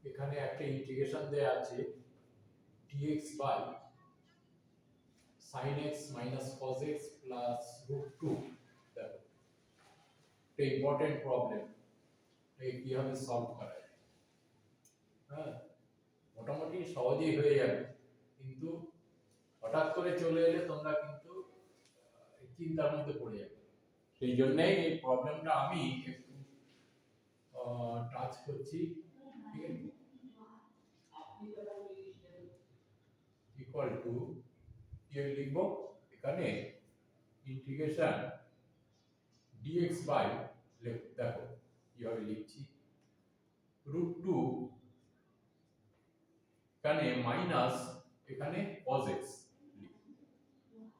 এখানে একটা ইন্টিগ্রেশন দেয়া আছে dx by sin x minus cos x plus root 2। দেখো এটা ইম্পর্টেন্ট প্রবলেম, এই কিভাবে সলভ করা যায়। হ্যাঁ, মোটামুটি সহজেই হয়ে যাবে, কিন্তু হঠাৎ করে চলে এলে তোমরা কিন্তু চিন্তার মধ্যে পড়ে যাবে। সেই জন্যই এই প্রবলেমটা আমি একটু টাচ করছি। ঠিক আছে, ইকুয়াল টু কি লিখব এখানে ইন্টিগ্রেশন dx বাই, দেখো কিভাবে লিখছি, রুট টু এখানে মাইনাস এখানে cos x,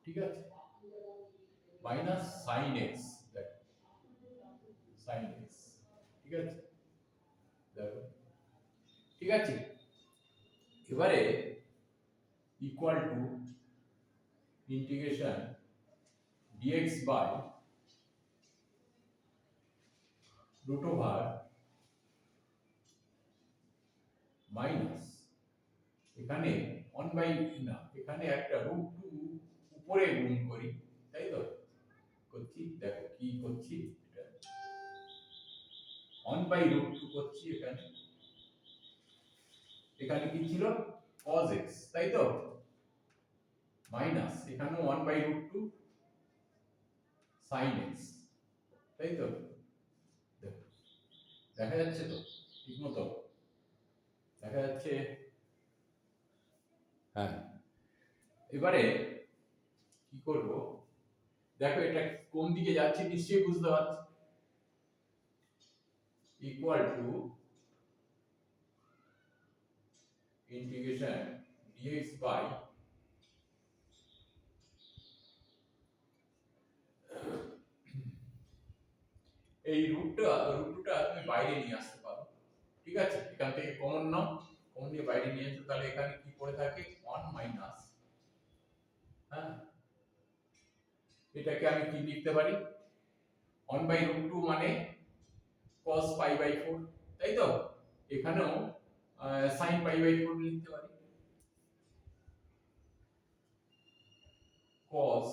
ঠিক আছে, মাইনাস sin x, দেখো sin x, ঠিক আছে, দেখো ঠিক আছে। এবারে equal to integration dx by root over minus এখানে 1 বাই, না এখানে একটা রুট টু উপরে গুণ করি, তাই তো করছি, দেখো কি করছি, এটা 1 বাই রুট টু করছি, এখানে এখানে কি ছিল cos x, তাই তো, মাইনাস এখানে 1 by root two sin x, তাই তো, দেখো দেখা যাচ্ছে তো ঠিক মতো দেখা যাচ্ছে। হ্যাঁ, এবারে কি করব, দেখো এটা কোন দিকে যাচ্ছে নিশ্চয়ই বুঝতে পারছো, equal to integration dx by এই রুটটা তুমি বাইরে নিয়ে আসতে পারো, ঠিক আছে, এখান থেকে কমন নাও, কমন নিয়ে বাইরে নিয়ে এসো, তাহলে এখানে কি পড়ে থাকে 1 মাইনাস, হ্যাঁ এটাকে আমি কি লিখতে পারি 1 বাই রুট টু মানে cos পাই বাই 4, তাই তো, এখানেও sin পাই বাই 4 লিখতে পারি, cos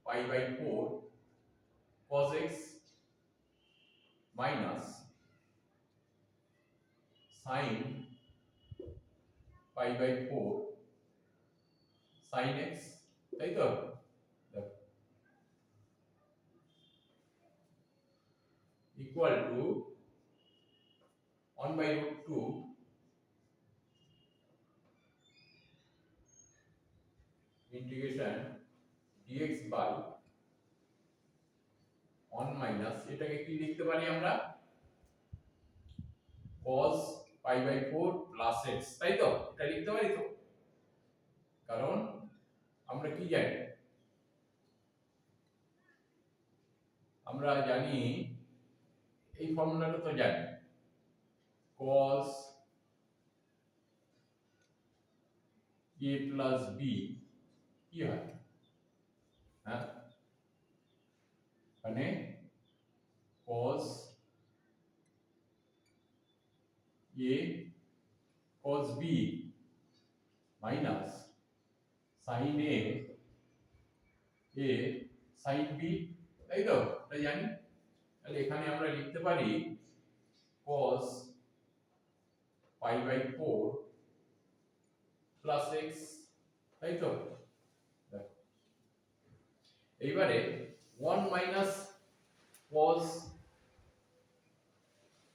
pi by 4 cos x minus sin pi by 4 sin x, তাই তো, equal to 1 by root two integration dx by 1 minus এটাকে কি লিখতে পারি আমরা cos pi by 4 plus x, তাই তো, এটা লিখতে পারি তো, কারণ আমরা কি জানি, আমরা জানি এই ফর্মুলাটা তো জানি, cos a প্লাস b কি হয়, হ্যাঁ মানে cos a cos b minus sin a sin b, তাই তো, এটা জানি, তাহলে এখানে আমরা লিখতে পারি cos pi by 4 plus x, তাই তো, দেখো এইবারে 1 মাইনাস cos,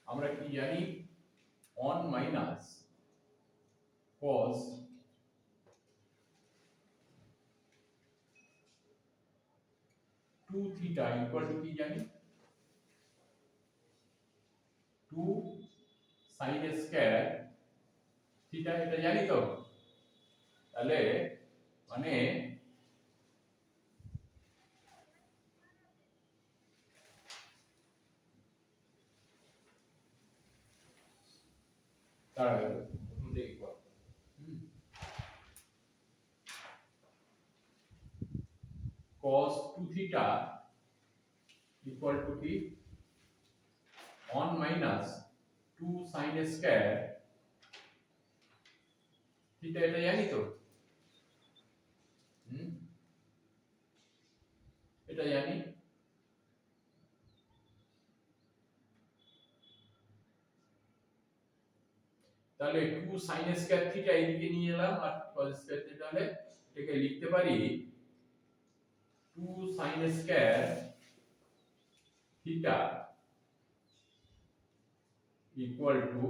আমরা কি জানি 1 minus cos 2 theta equal two কি জানি 2 sin স্কয়ার থিটা, এটা জানি তো, তাহলে মানে তার দেখব cos 2 theta equal to কি 1 minus 2 sin স্কয়ার থিটা, এটা জানি তো, এটা জানি। তাহলে 2 sin স্কয়ার থিটা এদিকে নিয়ে এলাম, আর cos স্কয়ার থিটা হলে এটাকে লিখতে পারি 2 sin square theta equal to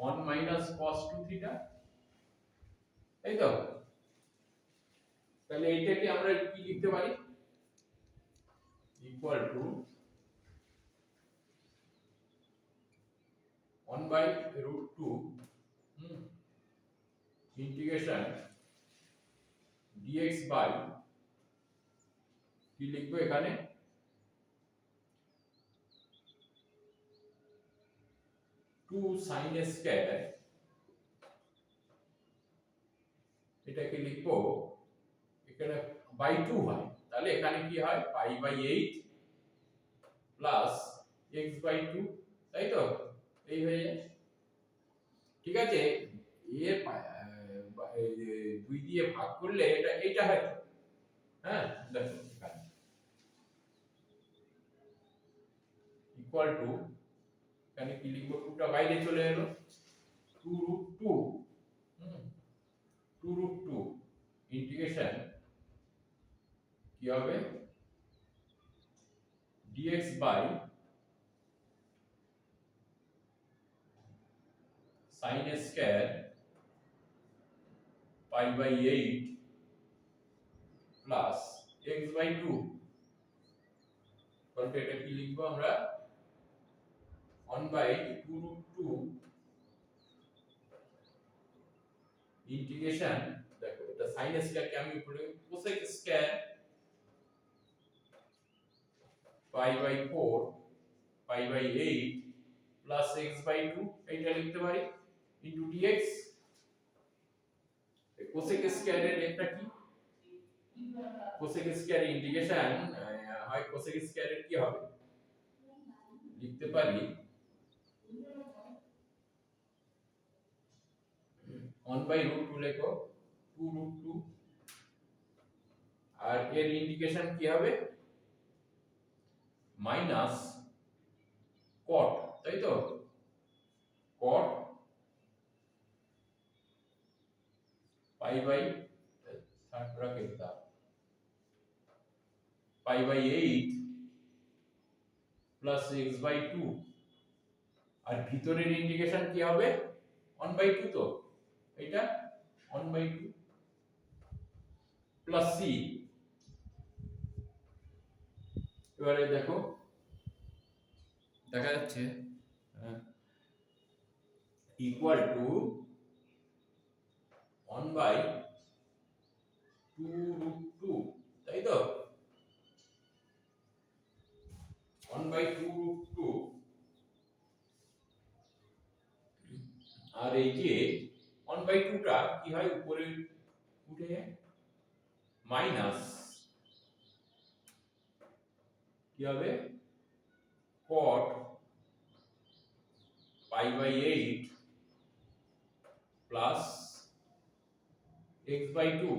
1 minus cos 2 theta, তাই তো? তাহলে এটাকে আমরা কি লিখতে পারি? Equal to 1 by root 2 integration dx by কি লিখবো এখানে, 2 sin স্কয়ার, এটাকে লিখবো এখানে বাই 2 হয়, তাহলে এখানে কি হয় pi by 8 plus x by 2, তাই তো? এই হয়ে যায়, ঠিক আছে? এর 2 দিয়ে ভাগ করলে এটা এইটা হয়, হ্যাঁ দেখো এখানে ইকুয়াল টু, এখানে কি লিখবো, 2টা বাইরে চলে এলো, 2 রুট 2 2 রুট 2 ইন্টিগ্রেশন কি হবে dx by sin square pi by 8 plus x by 2, তাহলে এটা কি লিখবো আমরা 1 বাই 2 রুট 2 ইন্টিগ্রেশন, দেখো এটা sin স্কয়ার কে আমি উপরে cosec square pi by 4 pi by 8 plus x by 2 এটা লিখতে পারি ইনটু dx। cosec স্কয়ার এর একটা কি, cosec স্কয়ার ইন্টিগ্রেশন হয়, cosec স্কয়ার এর কি হবে লিখতে পারি 1 বাই রুট 2 লেখো 2 রুট 2, আর এর ইন্টিগ্রেশন কি হবে মাইনাস cot, তাই তো? cot pi by third bracket দা pi by 8 plus x by 2, আর ভিতরের ইন্টিগ্রেশন কি হবে 1 বাই 2, তো এটা 1 বাই 2 প্লাস c। এবারে দেখো দেখা যাচ্ছে ইকুয়াল টু 1 বাই 2 রুট 2, তাই তো? 1 বাই 2 রুট 2, আর এই যে 1 বাই 2 টা কি হয় উপরে উঠে মাইনাস কি হবে cot pi by 8 plus x by 2,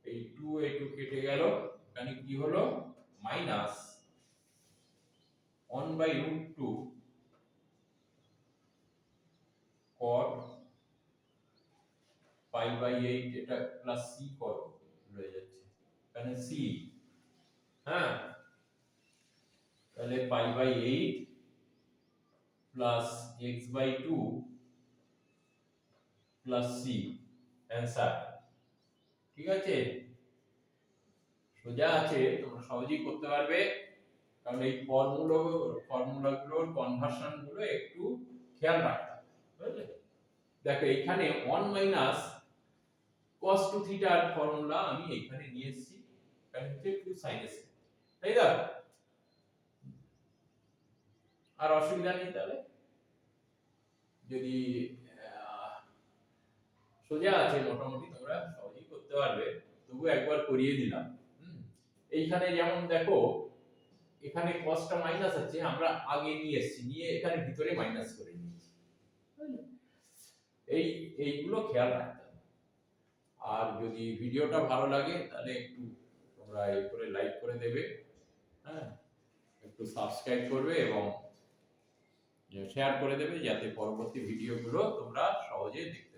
এই 2 এই 2 কেটে গেল, এখানে কি হলো minus 1 by root 2 cot pi by 8, এটা প্লাস c করো রয়ে যাচ্ছে এখানে c, হ্যাঁ তাহলে pi by 8 plus x by 2 plus c answer. ঠিক আছে, সোজা আছে, তোমরা সহজেই করতে পারবে, কারণ এই ফর্মুলাগুলোর কনভার্সন গুলো একটু খেয়াল রাখতে হবে, বুঝলে? দেখো এখানে 1 মাইনাস cos 2 থিটার ফর্মুলা আমি এখানে নিয়ে এসেছি, এখানে হচ্ছে 2 sin s, তাই না? আর অসুবিধা নেই, তাহলে যদি সোজা আছে মোটামুটি তোমরা সহজেই করতে পারবে, তবু একবার করিয়ে দিলাম। এইখানে যেমন দেখো এখানে কসটা মাইনাস আছে, আমরা আগে নিয়ে এসেছি, নিয়ে এখানে ভিতরে মাইনাস করে নিয়েছি। এইগুলো খেয়াল রাখতে হবে। আর যদি ভিডিওটা ভালো লাগে তাহলে একটু তোমরা এই করে লাইক করে দেবে, হ্যাঁ, একটু সাবস্ক্রাইব করবে এবং শেয়ার করে দেবে, যাতে পরবর্তী ভিডিওগুলো তোমরা সহজে দেখতে